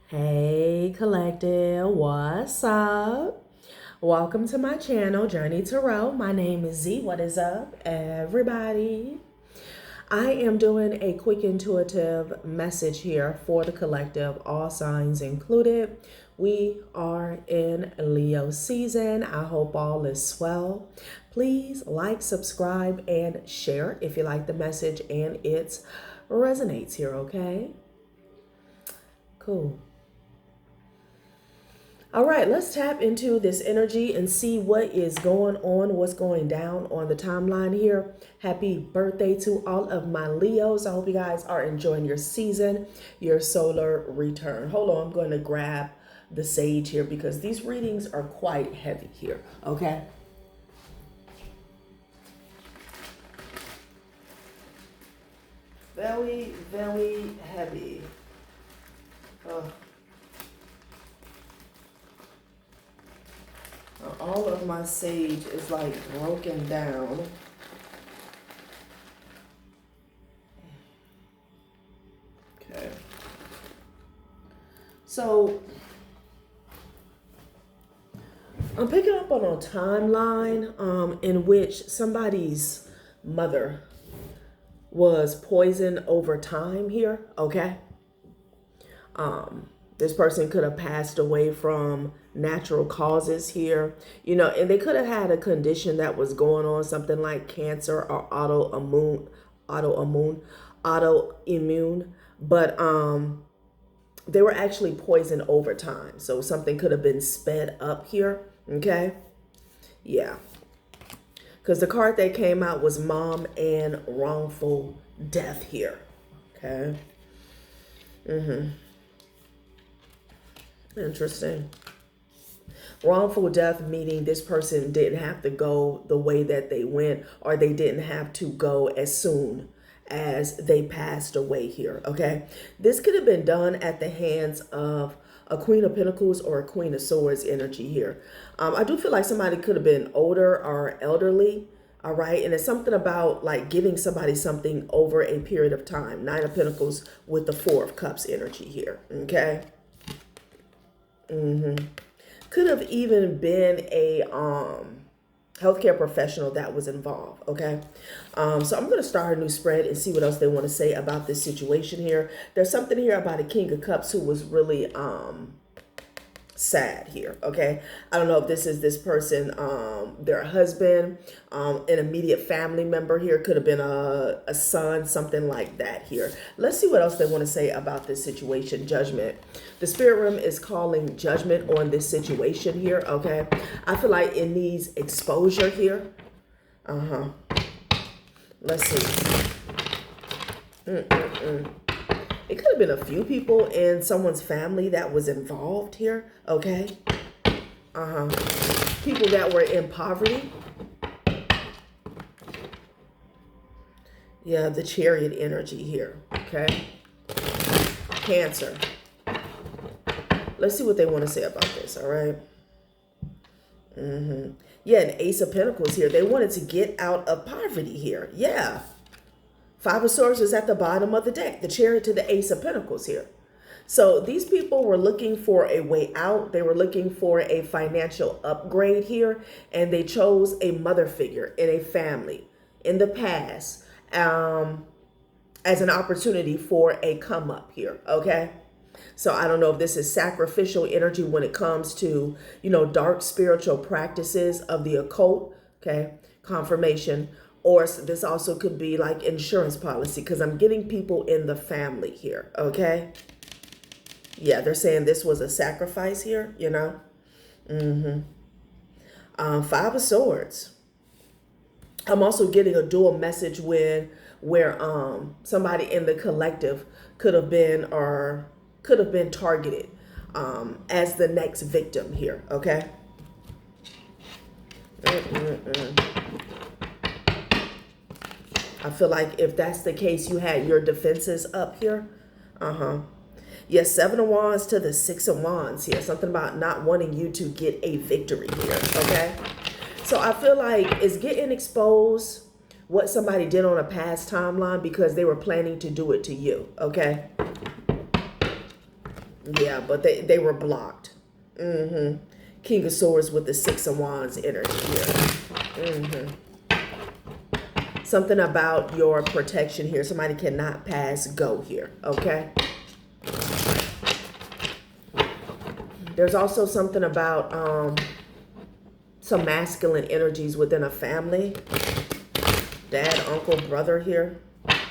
Hey collective, what's up? Welcome to my channel, Journey Tarot. My name is Z. What is up, everybody? I am doing a quick intuitive message here for the collective, all signs included. We are in Leo season. I hope all is well. Please like, subscribe, and share if you like the message and it resonates here, okay? Cool. All right, let's tap into this energy and see what is going on, what's going down on the timeline here. Happy birthday to all of my Leos. I hope you guys are enjoying your season, your solar return. Hold on, I'm going to grab the sage here because these readings are quite heavy here, okay? Very, very heavy. All of my sage is like broken down. Okay. So I'm picking up on a timeline in which somebody's mother was poisoned over time here, okay? This person could have passed away from natural causes here, and they could have had a condition that was going on, something like cancer or autoimmune, but they were actually poisoned over time. So something could have been sped up here, okay? Yeah. Because the card that came out was mom and wrongful death here, okay? Interesting. Wrongful death meaning this person didn't have to go the way that they went, or they didn't have to go as soon as they passed away here, okay? This could have been done at the hands of a Queen of Pentacles or a Queen of Swords energy here. I do feel like somebody could have been older or elderly, all right? And it's something about like giving somebody something over a period of time. Nine of Pentacles with the Four of Cups energy here, okay? Could have even been a healthcare professional that was involved, okay? So I'm going to start a new spread and see what else they want to say about this situation here. There's something here about a King of Cups who was really sad here, okay? I don't know if this is this person, their husband, an immediate family member here. Could have been a son, something like that here. Let's see what else they want to say about this situation. Judgment. The spirit realm is calling judgment on this situation here, okay? I feel like it needs exposure here. Let's see. It could have been a few people in someone's family that was involved here, okay? People that were in poverty. Yeah, the Chariot energy here, okay? Cancer. Let's see what they want to say about this, all right? Yeah, an Ace of Pentacles here. They wanted to get out of poverty here. Yeah. Five of Swords is at the bottom of the deck. The Chariot to the Ace of Pentacles here. So these people were looking for a way out. They were looking for a financial upgrade here. And they chose a mother figure in a family in the past as an opportunity for a come up here, okay? So I don't know if this is sacrificial energy when it comes to, dark spiritual practices of the occult, okay? Confirmation. Or this also could be like insurance policy, because I'm getting people in the family here, okay? Yeah, they're saying this was a sacrifice here, Five of Swords. I'm also getting a dual message where somebody in the collective could have been targeted as the next victim here, okay? I feel like if that's the case, you had your defenses up here. Yes, Seven of Wands to the Six of Wands here. Something about not wanting you to get a victory here, okay? So I feel like it's getting exposed what somebody did on a past timeline because they were planning to do it to you, okay? Yeah, but they were blocked. King of Swords with the Six of Wands energy here. Something about your protection here. Somebody cannot pass go here, okay? There's also something about some masculine energies within a family. Dad, uncle, brother here.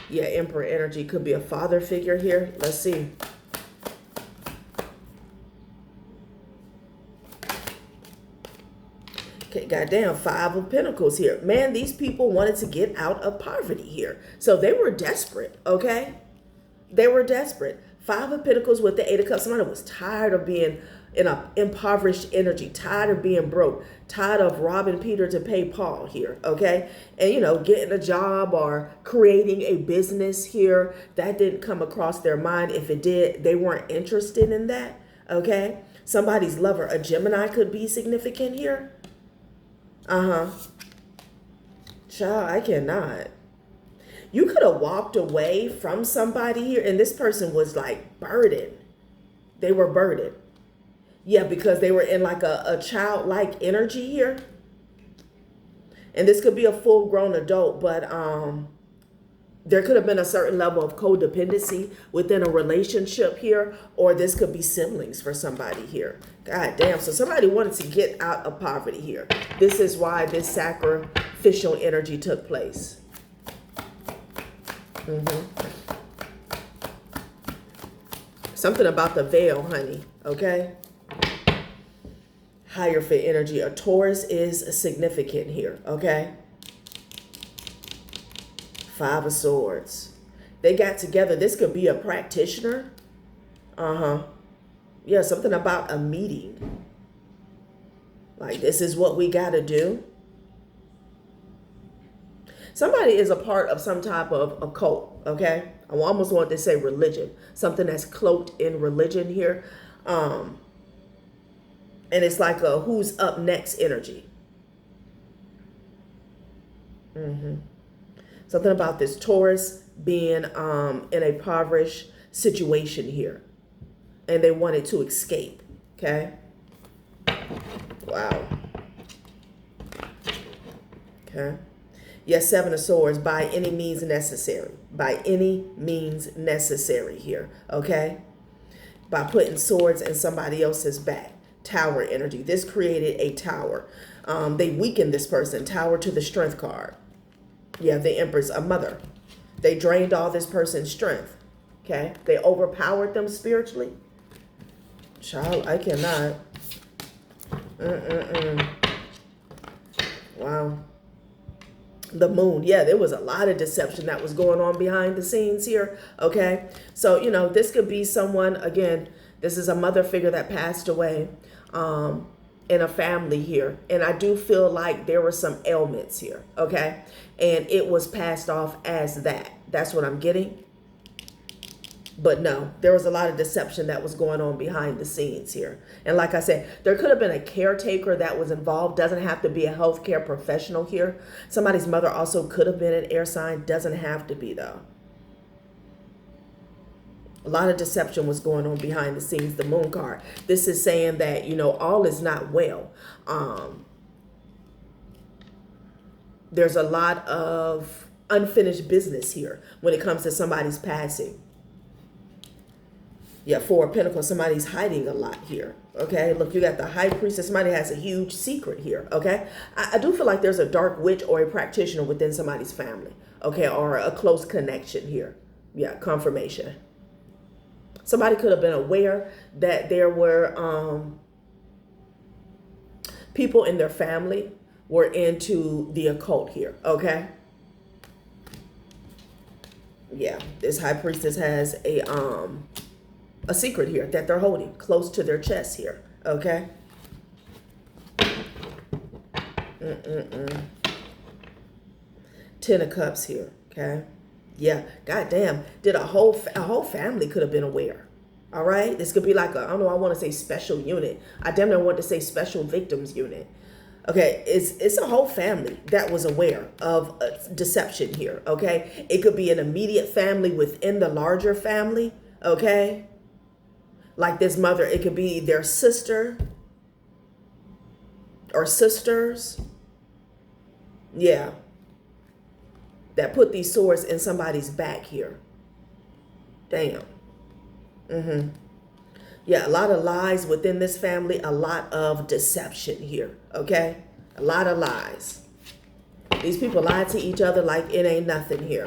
Yeah, Emperor energy. Could be a father figure here. Let's see. Okay, goddamn, Five of Pentacles here. Man, these people wanted to get out of poverty here. So they were desperate, okay? They were desperate. Five of Pentacles with the Eight of Cups. Somebody was tired of being in an impoverished energy, tired of being broke, tired of robbing Peter to pay Paul here, okay? And, you know, getting a job or creating a business here, that didn't come across their mind. If it did, they weren't interested in that, okay? Somebody's lover, a Gemini, could be significant here. Child, I cannot. You could have walked away from somebody here, and this person was like burdened. They were burdened. Yeah, because they were in like a childlike energy here. And this could be a full-grown adult, but there could have been a certain level of codependency within a relationship here, or this could be siblings for somebody here. God damn. So somebody wanted to get out of poverty here. This is why this sacrificial energy took place. Something about the veil, honey. Okay. Hierophant energy. A Taurus is significant here. Okay. Five of Swords. They got together. This could be a practitioner. Yeah, something about a meeting. Like, this is what we got to do. Somebody is a part of some type of a cult, okay? I almost wanted to say religion. Something that's cloaked in religion here. And it's like a who's up next energy. Something about this Taurus being in a impoverished situation here. And they wanted to escape. Okay. Wow. Okay. Yes, Seven of Swords, by any means necessary. By any means necessary here. Okay. By putting swords in somebody else's back. Tower energy. This created a tower. They weakened this person. Tower to the Strength card. Yeah, the Empress, a mother. They drained all this person's strength. Okay. They overpowered them spiritually. Child, I cannot. Wow. The Moon. Yeah, there was a lot of deception that was going on behind the scenes here. Okay. So, you know, this could be someone, again, this is a mother figure that passed away in a family here. And I do feel like there were some ailments here. Okay. And it was passed off as that. That's what I'm getting. But no, there was a lot of deception that was going on behind the scenes here. And like I said, there could have been a caretaker that was involved. Doesn't have to be a healthcare professional here. Somebody's mother also could have been an air sign. Doesn't have to be, though. A lot of deception was going on behind the scenes. The Moon card. This is saying that, you know, all is not well. There's a lot of unfinished business here when it comes to somebody's passing. Yeah, Four of Pentacles, somebody's hiding a lot here, okay? Look, you got the High Priestess. Somebody has a huge secret here, okay? I do feel like there's a dark witch or a practitioner within somebody's family, okay? Or a close connection here. Yeah, confirmation. Somebody could have been aware that there were people in their family were into the occult here, okay? Yeah, this High Priestess has a secret here that they're holding close to their chest here. Okay. Ten of Cups here. Okay. Yeah. Goddamn. Did a whole family could have been aware. All right. This could be like I don't know. I want to say special unit. I damn near want to say special victims unit. Okay. It's a whole family that was aware of deception here. Okay. It could be an immediate family within the larger family. Okay. Like this mother, it could be their sister or sisters. Yeah. That put these swords in somebody's back here. Damn. Yeah, a lot of lies within this family, a lot of deception here, okay? A lot of lies. These people lie to each other like it ain't nothing here.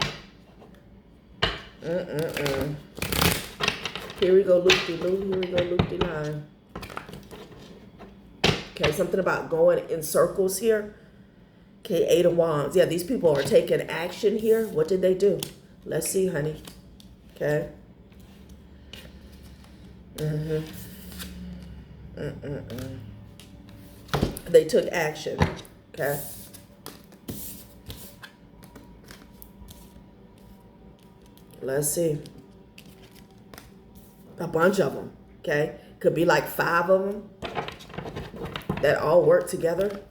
Here we go, loop-de-loo. Here we go, loop-de-line. Okay, something about going in circles here. Okay, 8 of Wands. Yeah, these people are taking action here. What did they do? Let's see, honey. Okay. They took action. Okay. Let's see. A bunch of them. Okay. Could be like 5 of them that all work together.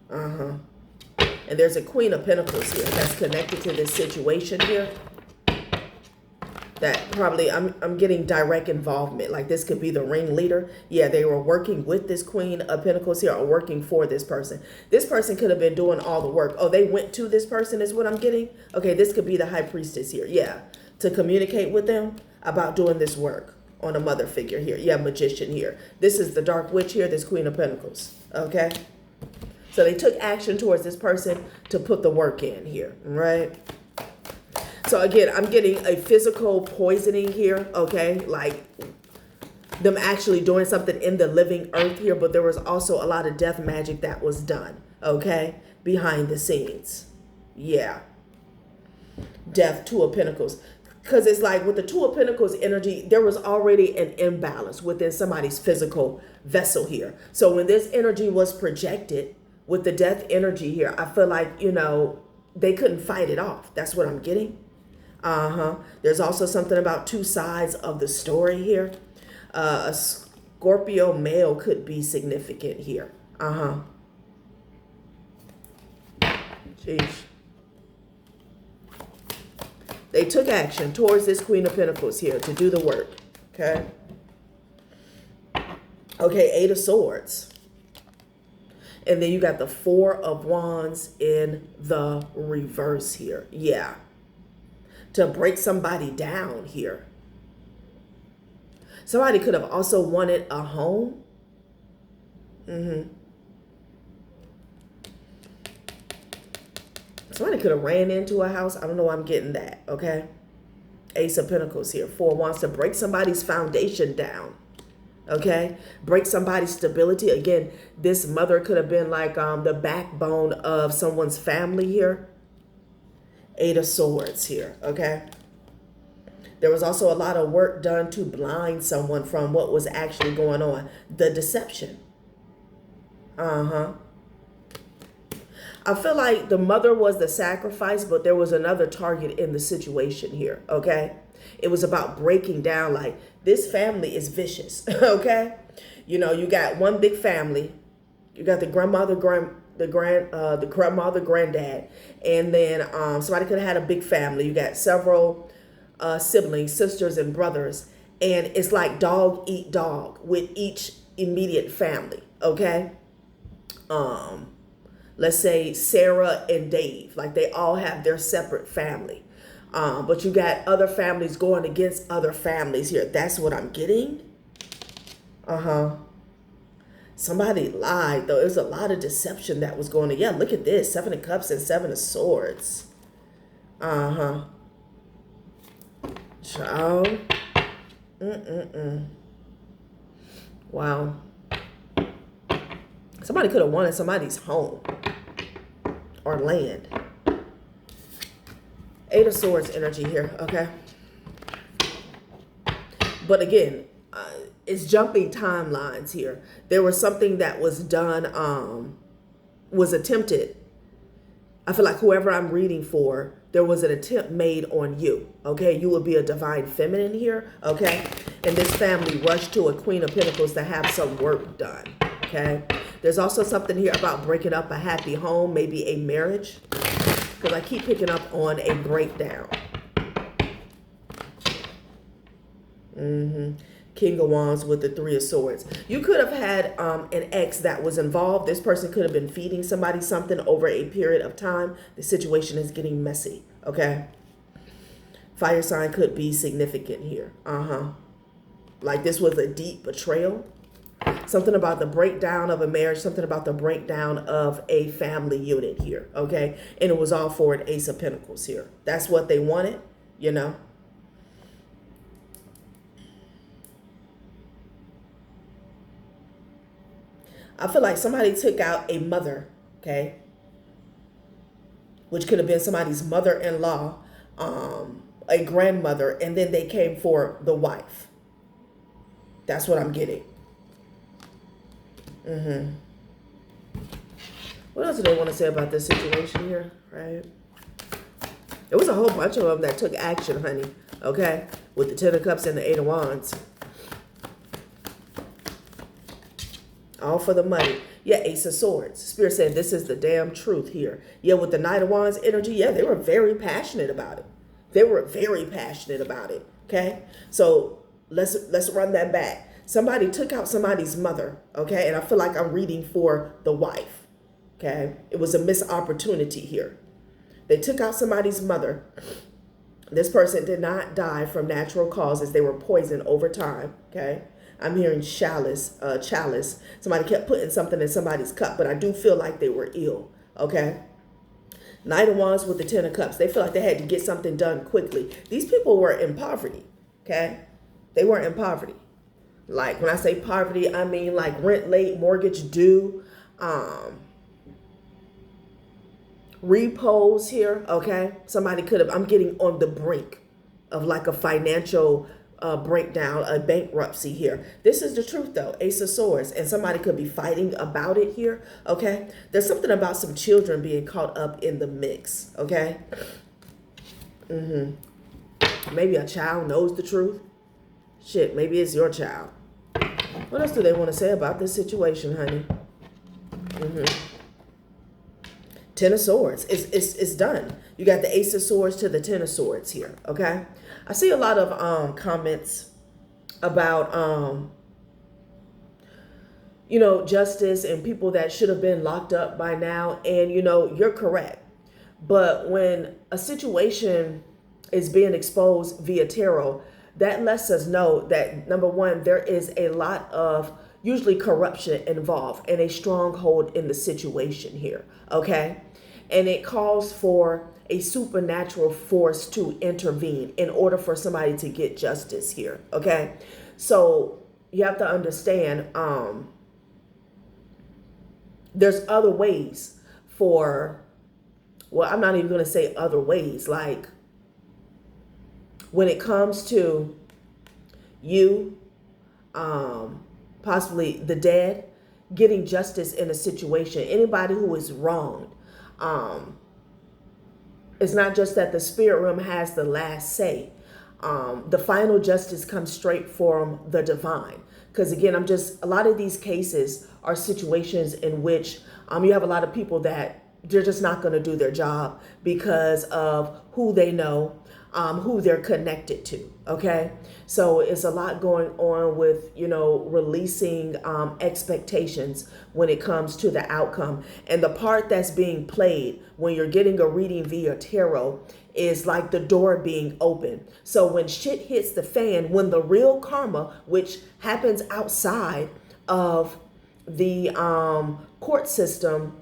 And there's a Queen of Pentacles here that's connected to this situation here. That probably, I'm getting direct involvement. Like this could be the ringleader. Yeah, they were working with this Queen of Pentacles here, or working for this person. This person could have been doing all the work. Oh, they went to this person is what I'm getting. Okay, this could be the High Priestess here. Yeah, to communicate with them about doing this work on a mother figure here. Yeah, Magician here. This is the Dark Witch here, this Queen of Pentacles. Okay. So they took action towards this person to put the work in here, right? So again, I'm getting a physical poisoning here, okay? Like them actually doing something in the living earth here, but there was also a lot of death magic that was done, okay? Behind the scenes. Yeah. Death, 2 of Pentacles. Because it's like with the 2 of Pentacles energy, there was already an imbalance within somebody's physical vessel here. So when this energy was projected with the death energy here, I feel like, you know, they couldn't fight it off. That's what I'm getting. There's also something about 2 sides of the story here. A Scorpio male could be significant here. Jeez. They took action towards this Queen of Pentacles here to do the work. Okay. Okay, 8 of Swords. And then you got the 4 of Wands in the reverse here. Yeah. To break somebody down here. Somebody could have also wanted a home. Somebody could have ran into a house. I don't know why I'm getting that, okay? Ace of Pentacles here. 4 wants to break somebody's foundation down. Okay? Break somebody's stability. Again, this mother could have been like the backbone of someone's family here. 8 of Swords here, okay? There was also a lot of work done to blind someone from what was actually going on. The deception. I feel like the mother was the sacrifice, but there was another target in the situation here, okay? It was about breaking down, like, this family is vicious, okay? You know, you got one big family. You got the grandmother, granddad, and then somebody could have had a big family. You got several siblings, sisters and brothers, and it's like dog eat dog with each immediate family, okay? Let's say Sarah and Dave, like they all have their separate family. But you got other families going against other families here. That's what I'm getting. Somebody lied, though. There's a lot of deception that was going on. Yeah, look at this. 7 of Cups and 7 of Swords. Child. Wow. Somebody could have wanted somebody's home or land. 8 of Swords energy here, okay? But again, it's jumping timelines here. There was something that was done, was attempted. I feel like whoever I'm reading for, there was an attempt made on you, okay? You would be a divine feminine here, okay? And this family rushed to a Queen of Pentacles to have some work done, okay? There's also something here about breaking up a happy home, maybe a marriage, because I keep picking up on a breakdown. King of Wands with the Three of Swords. You could have had an ex that was involved. This person could have been feeding somebody something over a period of time. The situation is getting messy, okay? Fire sign could be significant here. Like this was a deep betrayal. Something about the breakdown of a marriage, something about the breakdown of a family unit here, okay? And it was all for an Ace of Pentacles here. That's what they wanted, you know? I feel like somebody took out a mother, okay? Which could have been somebody's mother-in-law, a grandmother, and then they came for the wife. That's what I'm getting. What else do they want to say about this situation here, right? There was a whole bunch of them that took action, honey, okay? With the Ten of Cups and the Eight of Wands. All for the money. Yeah, Ace of Swords. Spirit said this is the damn truth here. Yeah, with the Knight of Wands energy, yeah, they were very passionate about it. They were very passionate about it, okay? So let's run that back. Somebody took out somebody's mother, okay? And I feel like I'm reading for the wife, okay? It was a missed opportunity here. They took out somebody's mother. This person did not die from natural causes. They were poisoned over time, okay? I'm hearing chalice. Somebody kept putting something in somebody's cup, but I do feel like they were ill, okay? Knight of Wands with the Ten of Cups. They feel like they had to get something done quickly. These people were in poverty, okay? They weren't in poverty. Like when I say poverty, I mean like rent late, mortgage due, repos here, okay? Somebody could have, I'm getting on the brink of like a financial breakdown, a bankruptcy here. This is the truth though, Ace of Swords, and somebody could be fighting about it here, okay? There's something about some children being caught up in the mix, okay? Maybe a child knows the truth. Shit, maybe it's your child. What else do they want to say about this situation, honey? Ten of Swords. It's done. You got the Ace of Swords to the Ten of Swords here, okay? I see a lot of comments about, you know, justice and people that should have been locked up by now. And, you know, you're correct. But when a situation is being exposed via tarot, that lets us know that, number one, there is a lot of usually corruption involved and a stronghold in the situation here, okay? And it calls for a supernatural force to intervene in order for somebody to get justice here, okay? So you have to understand there's other ways for, well, I'm not even going to say other ways, like when it comes to you, possibly the dead, getting justice in a situation, anybody who is wronged, it's not just that the spirit realm has the last say. The final justice comes straight from the divine. Because again, a lot of these cases are situations in which you have a lot of people that they're just not going to do their job because of who they know, who they're connected to, okay? So it's a lot going on with, you know, releasing expectations when it comes to the outcome. And the part that's being played when you're getting a reading via tarot is like the door being open. So when shit hits the fan, when the real karma, which happens outside of the court system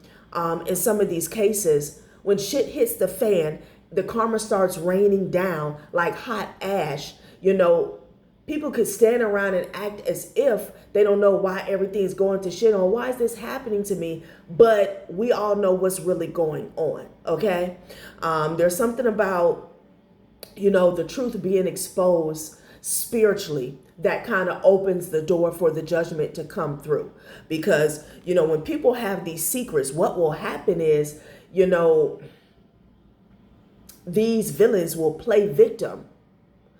in some of these cases, when shit hits the fan, the karma starts raining down like hot ash. You know, people could stand around and act as if they don't know why everything's going to shit on. Why is this happening to me? But we all know what's really going on, okay? There's something about, you know, the truth being exposed spiritually that kind of opens the door for the judgment to come through. Because, you know, when people have these secrets, what will happen is, you know, these villains will play victim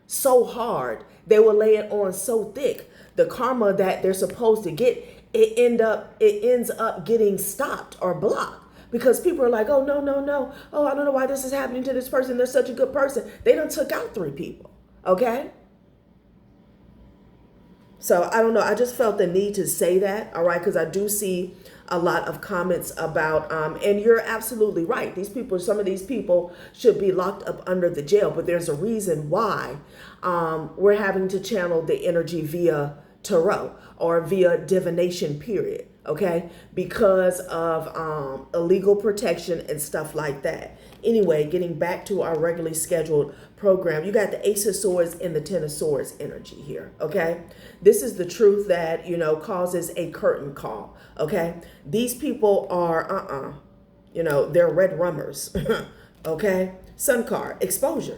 so hard, they will lay it on so thick. The karma that they're supposed to get, it ends up getting stopped or blocked. Because people are like, oh, no. Oh, I don't know why this is happening to this person. They're such a good person. They done took out 3 people, okay? So I don't know. I just felt the need to say that. All right. Because I do see a lot of comments about, and you're absolutely right. These people, some of these people should be locked up under the jail, but there's a reason why we're having to channel the energy via tarot or via divination, period. Okay. Because of illegal protection and stuff like that. Anyway, getting back to our regularly scheduled program, you got the Ace of Swords and the Ten of Swords energy here, okay? This is the truth that, causes a curtain call, okay? These people are, they're red rummers, okay? Sun card, exposure,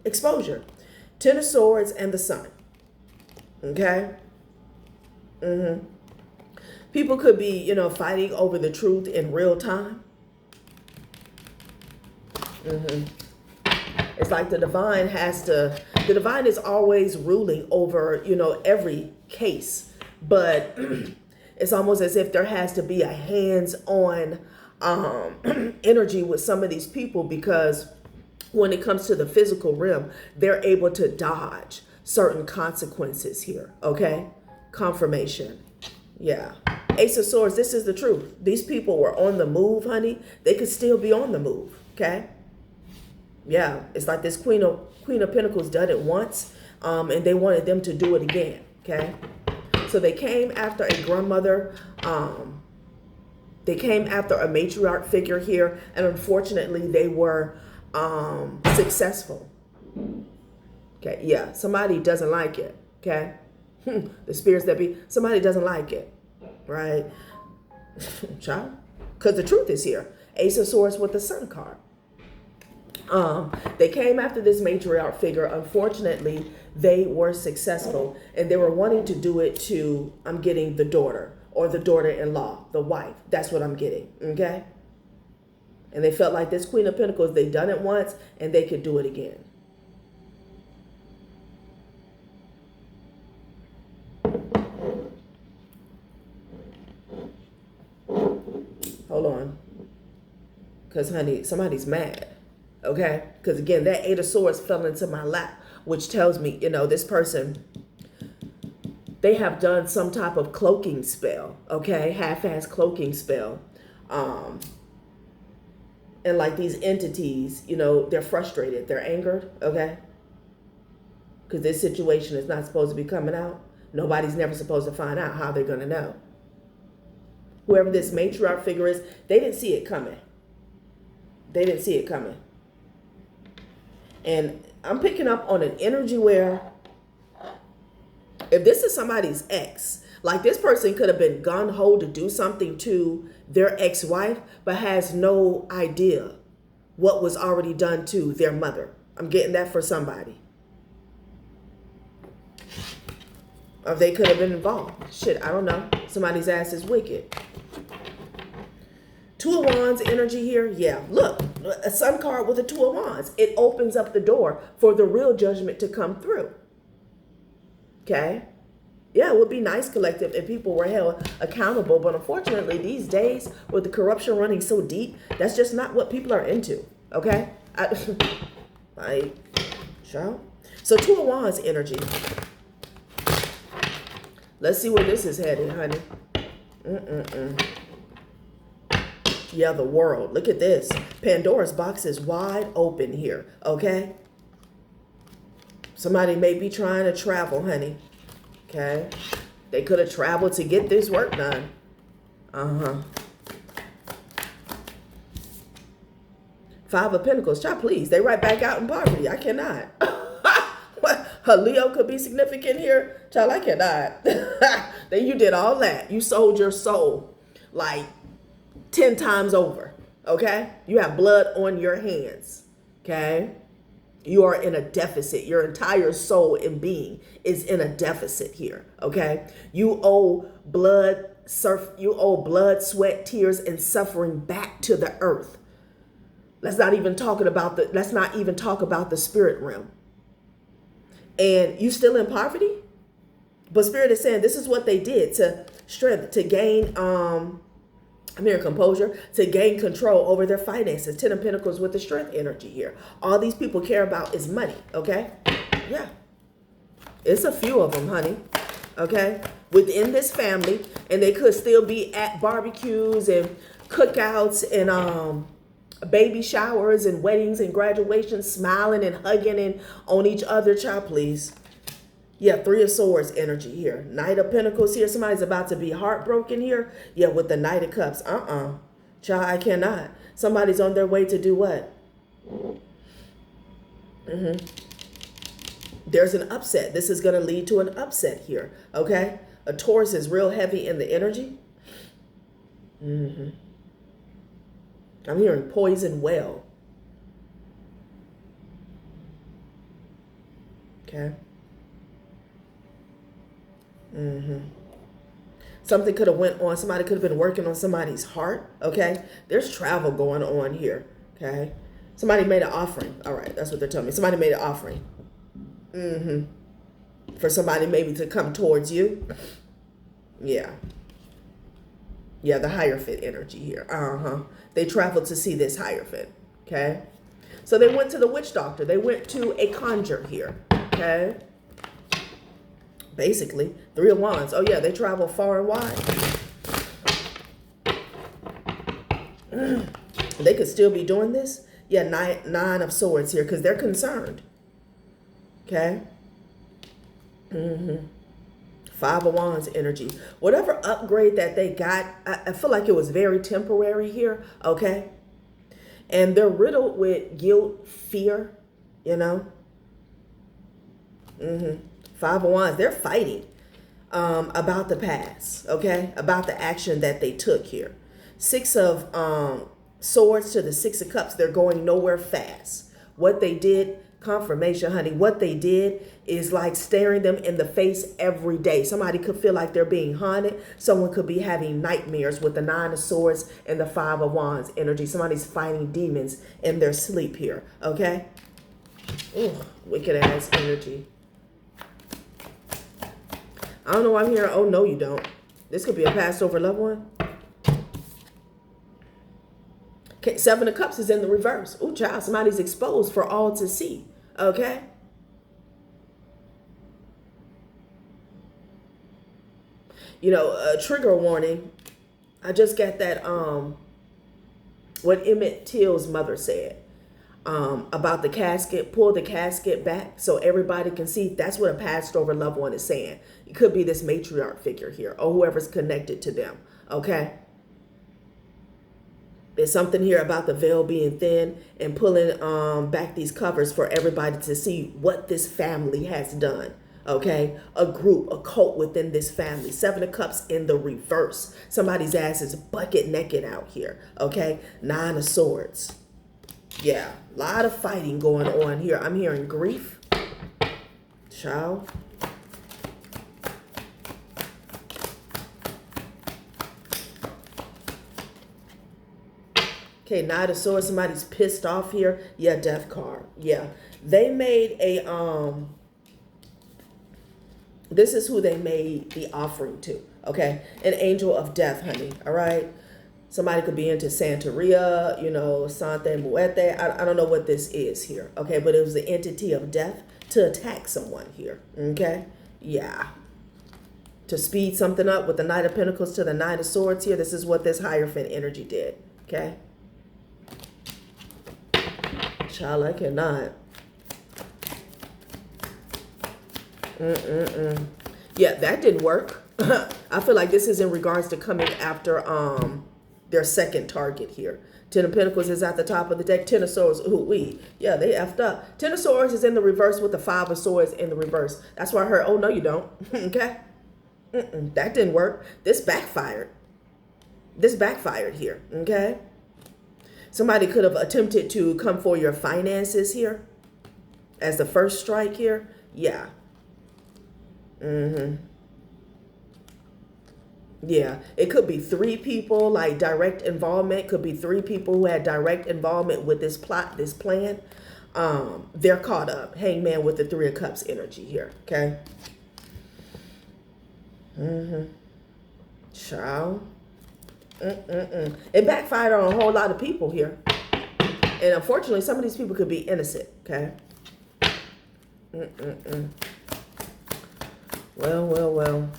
exposure. Ten of Swords and the Sun, okay? People could be, fighting over the truth in real time. It's like the divine is always ruling over, every case, but it's almost as if there has to be a hands-on energy with some of these people, because when it comes to the physical realm, they're able to dodge certain consequences here, okay? Confirmation. Yeah. Ace of Swords, this is the truth. These people were on the move, honey. They could still be on the move, okay? Yeah, it's like this Queen of Pentacles done it once, and they wanted them to do it again, okay? So they came after a grandmother. They came after a matriarch figure here, and unfortunately, they were successful. Okay, yeah, somebody doesn't like it, okay? The spirits that be, somebody doesn't like it, right? Child, because the truth is here. Ace of Swords with the Sun card. They came after this matriarch figure. Unfortunately, they were successful, and they were wanting to do it to, I'm getting the daughter or the daughter-in-law, the wife. That's what I'm getting, okay? And they felt like this Queen of Pentacles, they done it once and they could do it again. Hold on. Because, honey, somebody's mad. Okay? Because, again, that Eight of Swords fell into my lap, which tells me, this person, they have done some type of cloaking spell. Okay? Half-assed cloaking spell. And, like, these entities, they're frustrated. They're angered. Okay? Because this situation is not supposed to be coming out. Nobody's never supposed to find out how they're going to know. Whoever this matriarch figure is, they didn't see it coming. They didn't see it coming. And I'm picking up on an energy where if this is somebody's ex, like this person could have been gung-ho to do something to their ex-wife, but has no idea what was already done to their mother. I'm getting that for somebody. Or they could have been involved. Shit, I don't know. Somebody's ass is wicked. Two of Wands energy here. Yeah, look, a Sun card with a Two of Wands. It opens up the door for the real judgment to come through. Okay? Yeah, it would be nice, collective, if people were held accountable. But unfortunately, these days, with the corruption running so deep, that's just not what people are into. Okay? Sure. So Two of Wands energy. Let's see where this is headed, honey. Yeah, the world. Look at this. Pandora's box is wide open here, okay? Somebody may be trying to travel, honey. Okay? They could have traveled to get this work done. Five of Pentacles. Child, please. They right back out in poverty. I cannot. What? A Leo could be significant here? Child, I cannot. Then you did all that. You sold your soul like 10 times over, okay? You have blood on your hands, okay? You are in a deficit. Your entire soul and being is in a deficit here, okay? You owe blood, sweat, tears, and suffering back to the earth. Let's not even talk about the spirit realm. And you still in poverty? But Spirit is saying this is what they did to strength, to gain composure, to gain control over their finances. Ten of Pentacles with the strength energy here. All these people care about is money, okay? Yeah. It's a few of them, honey. okay, within this family, and they could still be at barbecues and cookouts and baby showers and weddings and graduations, smiling and hugging and on each other. Child, please. Yeah, Three of Swords energy here. Knight of Pentacles here. Somebody's about to be heartbroken here. Yeah, with the Knight of Cups. Child, I cannot. Somebody's on their way to do what? There's an upset. This is going to lead to an upset here, okay? A Taurus is real heavy in the energy. I'm hearing poison well. Okay. Something could have went on. Somebody could have been working on somebody's heart, okay? There's travel going on here, okay? Somebody made an offering. All right, that's what they're telling me. Somebody made an offering. For somebody maybe to come towards you. Yeah. Yeah, the Hierophant energy here. They traveled to see this Hierophant, okay? So they went to the witch doctor. They went to a conjure here, okay? Basically, Three of Wands. Oh, yeah, they travel far and wide. They could still be doing this. Yeah, nine of Swords here because they're concerned. Okay? Five of Wands energy. Whatever upgrade that they got, I feel like it was very temporary here. Okay? And they're riddled with guilt, fear, you know? Five of Wands, they're fighting about the past, okay? About the action that they took here. Six of Swords to the Six of Cups, they're going nowhere fast. What they did, confirmation, honey, what they did is like staring them in the face every day. Somebody could feel like they're being haunted. Someone could be having nightmares with the Nine of Swords and the Five of Wands energy. Somebody's fighting demons in their sleep here, okay? Ooh, wicked ass energy. I don't know why I'm hearing, oh, no, you don't. This could be a passed over loved one. Okay, Seven of Cups is in the reverse. Ooh, child, somebody's exposed for all to see. Okay? You know, a trigger warning. I just got that, what Emmett Till's mother said. About the casket, pull the casket back so everybody can see. That's what a passed over loved one is saying. It could be this matriarch figure here or whoever's connected to them. Okay. There's something here about the veil being thin and pulling back these covers for everybody to see what this family has done. Okay. A group, a cult within this family. Seven of Cups in the reverse. Somebody's ass is bucket naked out here. Okay. Nine of Swords. Yeah, a lot of fighting going on here. I'm hearing grief. Child. Okay, Knight of Swords. Somebody's pissed off here. Yeah, Death card. Yeah. They made a, this is who they made the offering to. Okay. An angel of death, honey. All right. Somebody could be into Santeria, you know, Santa Muerte. I don't know what this is here, okay? But it was the entity of death to attack someone here, okay? Yeah. To speed something up with the Knight of Pentacles to the Knight of Swords here. This is what this Hierophant energy did, okay? Child, I cannot. Yeah, that didn't work. I feel like this is in regards to coming after, their second target here. Ten of Pentacles is at the top of the deck. Ten of Swords, yeah, they effed up. Ten of Swords is in the reverse with the Five of Swords in the reverse. That's why I heard, oh, no, you don't. Okay? That didn't work. This backfired. This backfired here. Okay? Somebody could have attempted to come for your finances here as the first strike here. Yeah. Yeah, it could be three people, like direct involvement. Could be three people who had direct involvement with this plot, this plan. They're caught up. Hangman with the Three of Cups energy here, okay? Child. It backfired on a whole lot of people here. And unfortunately, some of these people could be innocent, okay? Well, well, well.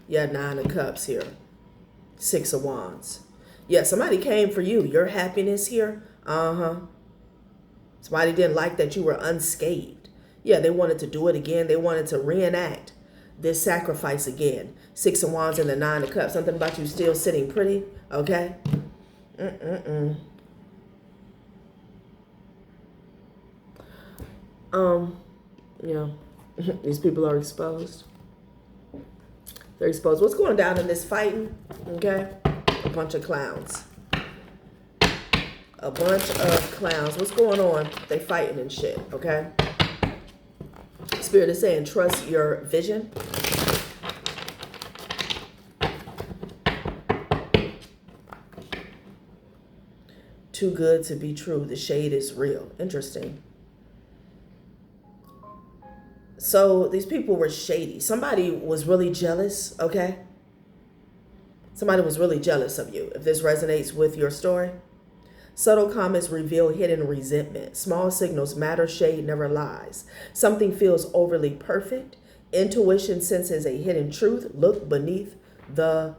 Yeah, 9 of Cups here. 6 of Wands. Yeah, somebody came for you. Your happiness here. Uh-huh. Somebody didn't like that you were unscathed. Yeah, they wanted to do it again. They wanted to reenact this sacrifice again. 6 of Wands and the 9 of Cups. Something about you still sitting pretty. Okay? Yeah. These people are exposed. They're exposed. What's going down in this fighting? Okay? A bunch of clowns. A bunch of clowns. What's going on? They fighting and shit, okay? Spirit is saying trust your vision. Too good to be true. The shade is real. Interesting. So these people were shady. Somebody was really jealous, okay? Somebody was really jealous of you. If this resonates with your story. Subtle comments reveal hidden resentment. Small signals matter. Shade never lies. Something feels overly perfect. Intuition senses a hidden truth. Look beneath the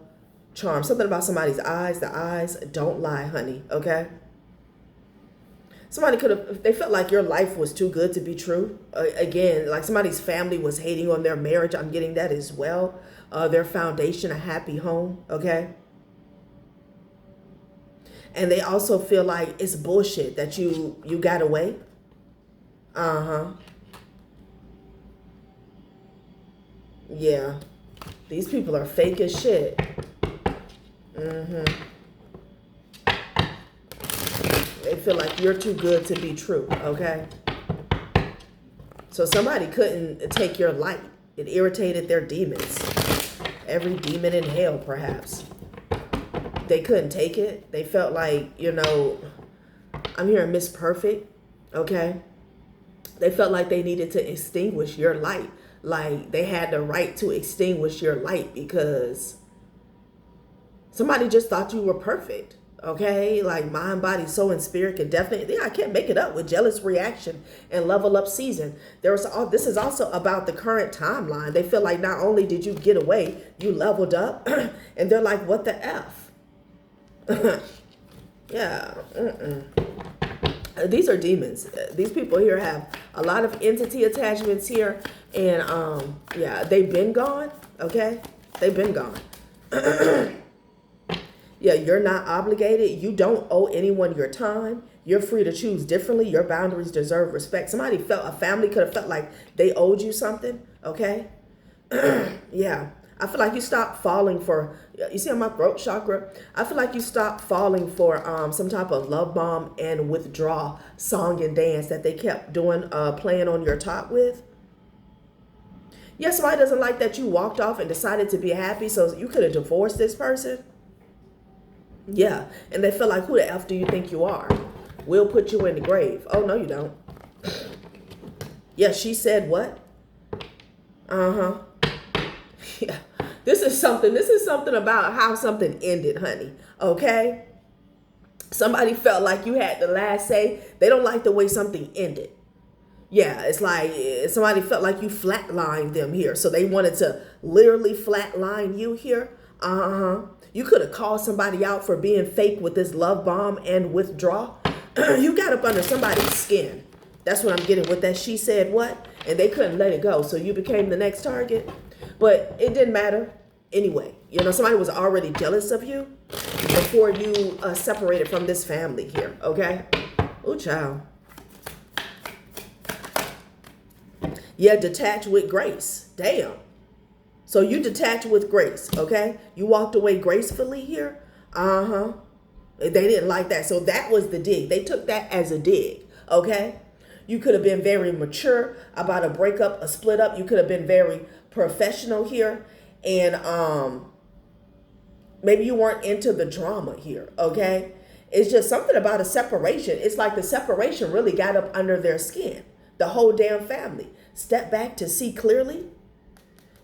charm. Something about somebody's eyes. The eyes don't lie, honey, okay? Somebody could have, they felt like your life was too good to be true. Again, like somebody's family was hating on their marriage. I'm getting that as well. Their foundation, a happy home, okay? And they also feel like it's bullshit that you got away. Yeah. These people are fake as shit. They feel like you're too good to be true, okay? So somebody couldn't take your light. It irritated their demons. Every demon in hell, perhaps. They couldn't take it. They felt like, I'm hearing Miss Perfect, okay? They felt like they needed to extinguish your light. Like they had the right to extinguish your light because somebody just thought you were perfect, okay? Like mind, body, soul, and spirit can definitely, I can't make it up with jealous reaction and level up season. This is also about the current timeline. They feel like not only did you get away, you leveled up, and they're like, what the F? Yeah. These are demons. These people here have a lot of entity attachments here. And yeah, they've been gone. Okay? They've been gone. Yeah, you're not obligated. You don't owe anyone your time. You're free to choose differently. Your boundaries deserve respect. A family could have felt like they owed you something. Okay? Yeah. I feel like you stopped falling for, you see on my throat chakra, I feel like you stopped falling for some type of love bomb and withdraw song and dance that they kept doing, playing on your top with. Yeah, somebody doesn't like that you walked off and decided to be happy, so you could have divorced this person. Yeah, and they feel like, who the F do you think you are? We'll put you in the grave. Oh, no, you don't. Yeah, she said what? Yeah. This is something about how something ended, honey. Okay? Somebody felt like you had the last say. They don't like the way something ended. Yeah, it's like somebody felt like you flatlined them here. So they wanted to literally flatline you here. You could have called somebody out for being fake with this love bomb and withdraw. You got up under somebody's skin. That's what I'm getting with that she said what? And they couldn't let it go. So you became the next target. But it didn't matter anyway. Somebody was already jealous of you before you separated from this family here, okay? Oh, child. Yeah, detach with grace. Damn. So you detach with grace, okay? You walked away gracefully here. They didn't like that. So that was the dig. They took that as a dig, okay? You could have been very mature about a breakup, a split up. You could have been very professional here. And maybe you weren't into the drama here, okay? It's just something about a separation. It's like the separation really got up under their skin. The whole damn family. Step back to see clearly.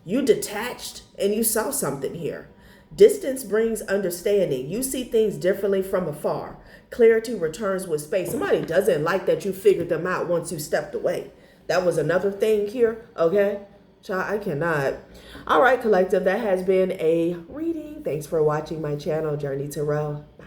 You detached and you saw something here. Distance brings understanding. You see things differently from afar. Clarity returns with space. Somebody doesn't like that you figured them out once you stepped away. That was another thing here. Okay. Child, I cannot. All right, collective. That has been a reading. Thanks for watching my channel, Journey to Row. Bye.